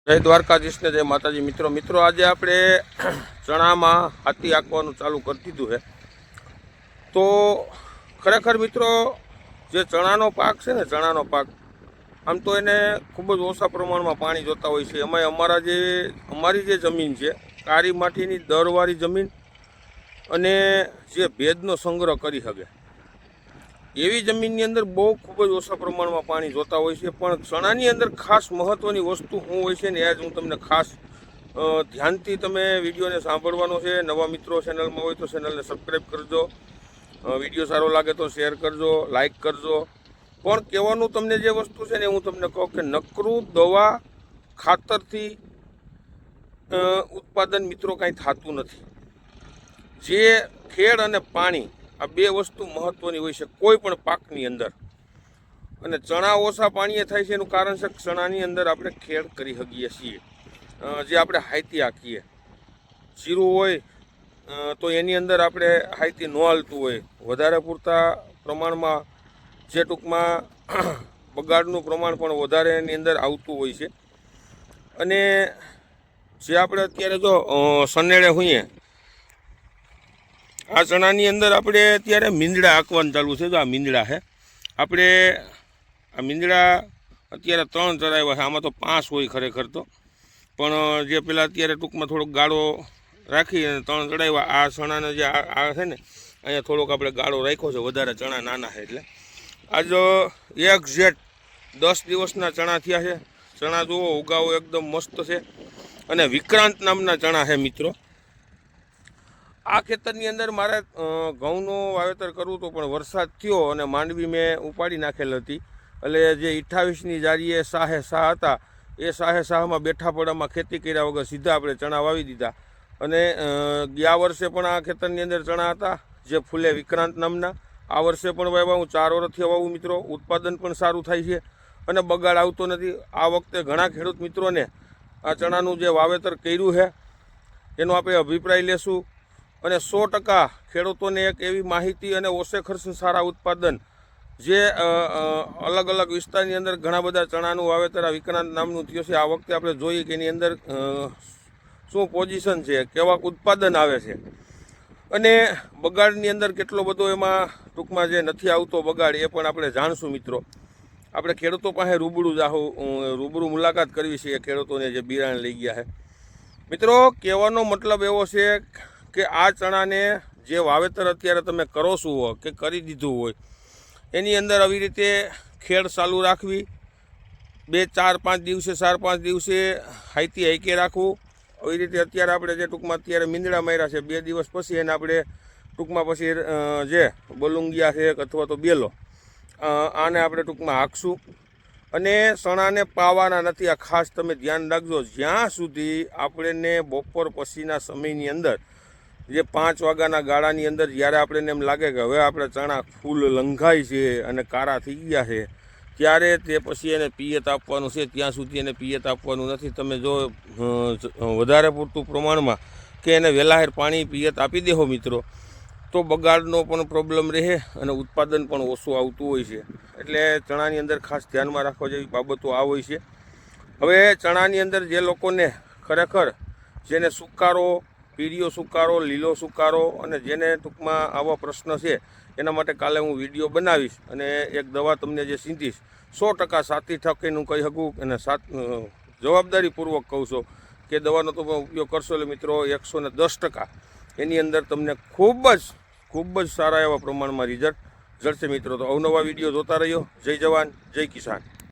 જય દ્વારકાધીશને જય માતાજી મિત્રો આજે આપણે ચણામાં હાથી આંકવાનું ચાલુ કરી દીધું છે। તો ખરેખર મિત્રો જે ચણાનો પાક છે ને, ચણાનો પાક આમ તો એને ખૂબ જ ઓછા પ્રમાણમાં પાણી જોતા હોય છે। એમાંય અમારી જે જમીન છે, કાળી માટીની દરવાળી જમીન અને જે ભેજનો સંગ્રહ કરી શકે એવી જમીનની અંદર બહુ ખૂબ જ ઓછા પ્રમાણમાં પાણી જોતા હોય છે। પણ ચણાની અંદર ખાસ મહત્ત્વની વસ્તુ શું હોય છે ને, એ જ હું તમને ખાસ ધ્યાનથી તમે વિડીયોને સાંભળવાનો છે। નવા મિત્રો ચેનલમાં હોય તો ચેનલને સબસ્ક્રાઈબ કરજો, વિડીયો સારો લાગે તો શેર કરજો, લાઈક કરજો। પણ કહેવાનું તમને જે વસ્તુ છે ને, હું તમને કહું કે નકરું દવા ખાતરથી ઉત્પાદન મિત્રો કાંઈ થતું નથી। જે ખેડ અને પાણી આ બે વસ્તુ મહત્ત્વની હોય છે કોઈ પણ પાકની અંદર। અને ચણા ઓછા પાણીએ થાય છે એનું કારણ છે ચણાની અંદર આપણે ખેડ કરી શકીએ છીએ, જે આપણે હાઈતી આંકીએ। જીરું હોય તો એની અંદર આપણે હાઈતી ન હાલતું હોય, વધારે પૂરતા પ્રમાણમાં જે ટૂંકમાં બગાડનું પ્રમાણ પણ વધારે એની અંદર આવતું હોય છે। અને જે આપણે અત્યારે જો સનેડે હોઈએ, આ ચણાની અંદર આપણે અત્યારે મીંદડા આંકવાનું ચાલુ છે। જો આ મીંદડા છે, આપણે આ મીંદડા અત્યારે 3 ચડાવ્યા છે। આમાં તો 5 હોય ખરેખર તો, પણ જે પેલા અત્યારે ટૂંકમાં થોડોક ગાળો રાખી અને 3 ચડાવ્યા। આ ચણાને જે આ છે ને, અહીંયા થોડોક આપણે ગાળો રાખ્યો છે, વધારે ચણા નાના છે એટલે આજ એક્ઝેક્ટ 10 દિવસના ચણા થયા છે। ચણા જુઓ, ઉગાવો એકદમ મસ્ત છે અને વિક્રાંત નામના ચણા છે મિત્રો। આ ખેતરની અંદર મારે ઘઉંનું વાવેતર કરવું હતું, પણ વરસાદ થયો અને માંડવી મેં ઉપાડી નાખેલ હતી। એટલે જે 28ની જારીએ સાહે સાહ હતા, એ સાહે સાહમાં બેઠા પડામાં ખેતી કર્યા વગર સીધા આપણે ચણા વાવી દીધા। અને ગયા વર્ષે પણ આ ખેતરની અંદર ચણા હતા જે ફૂલે વિક્રાંત નામના। આ વર્ષે પણ વાવ્યા, હું 4 વર્ષથી વાવું મિત્રો। ઉત્પાદન પણ સારું થાય છે અને બગાડ આવતો નથી। આ વખતે ઘણા ખેડૂત મિત્રોને આ ચણાનું જે વાવેતર કર્યું છે એનો આપણે અભિપ્રાય લેશું અને 100% ખેડૂતોને એક એવી માહિતી અને ઓછે ખર્ચે સારા ઉત્પાદન, જે અલગ અલગ વિસ્તારની અંદર ઘણા બધા ચણાનું વાવેતર આ વિક્રાંત નામનું થયું છે। આ વખતે આપણે જોઈએ કે એની અંદર શું પોઝિશન છે, કેવા ઉત્પાદન આવે છે અને બગાડની અંદર કેટલો બધો એમાં ટૂંકમાં જે નથી આવતો બગાડ, એ પણ આપણે જાણશું મિત્રો। આપણે ખેડૂતો પાસે રૂબરૂ મુલાકાત કરવી છે, એ ખેડૂતોને જે બિયારણ લઈ ગયા છે મિત્રો। કહેવાનો મતલબ એવો છે કે આ ચણાને જે વાવેતર અત્યારે તમે કરો છો કે કરી દીધું હોય, એની અંદર આવી રીતે ખેડ ચાલુ રાખવી, 4-5 દિવસે હાઈતી હાઈકે રાખવું। આવી રીતે અત્યારે આપણે જે ટૂંકમાં અત્યારે મીંદડા માર્યા છે, 2 દિવસ પછી એને આપણે ટૂંકમાં પછી જે બલુંગિયા છે અથવા તો બેલો, આને આપણે ટૂંકમાં હાંકશું। અને ચણાને પાવાના નથી, આ ખાસ તમે ધ્યાન રાખજો। જ્યાં સુધી આપણને બપોર પછીના સમયની અંદર, જે 5 વાગ્યાના ગાળાની અંદર જ્યારે આપણને એમ લાગે કે હવે આપણે ચણા ફૂલ લંઘાય છે અને કારા થઈ ગયા છે, ત્યારે તે પછી એને પિયત આપવાનું છે। ત્યાં સુધી એને પિયત આપવાનું નથી। તમે જો વધારે પૂરતું પ્રમાણમાં કે એને વહેલાહેર પાણી પિયત આપી દેહો મિત્રો, તો બગાડનો પણ પ્રોબ્લેમ રહે અને ઉત્પાદન પણ ઓછું આવતું હોય છે। એટલે ચણાની અંદર ખાસ ધ્યાનમાં રાખવા જેવી બાબતો આ હોય છે। હવે ચણાની અંદર જે લોકોને ખરેખર જેને સુકારો, પીળિયો સુકારો, લીલો સુકારો અને જેને ટૂંકમાં આવા પ્રશ્ન છે, એના માટે કાલે હું વિડીયો બનાવીશ અને એક દવા તમને જે સીંધીશ, 100% સાથી ઠકીનું કહી શકું અને જવાબદારીપૂર્વક કહું છું કે દવાનો તમે ઉપયોગ કરશો એટલે મિત્રો 110% એની અંદર તમને ખૂબ જ સારા એવા પ્રમાણમાં રિઝલ્ટ જળશે મિત્રો। તો અવનવા વિડીયો જોતા રહ્યો। જય જવાન, જય કિસાન।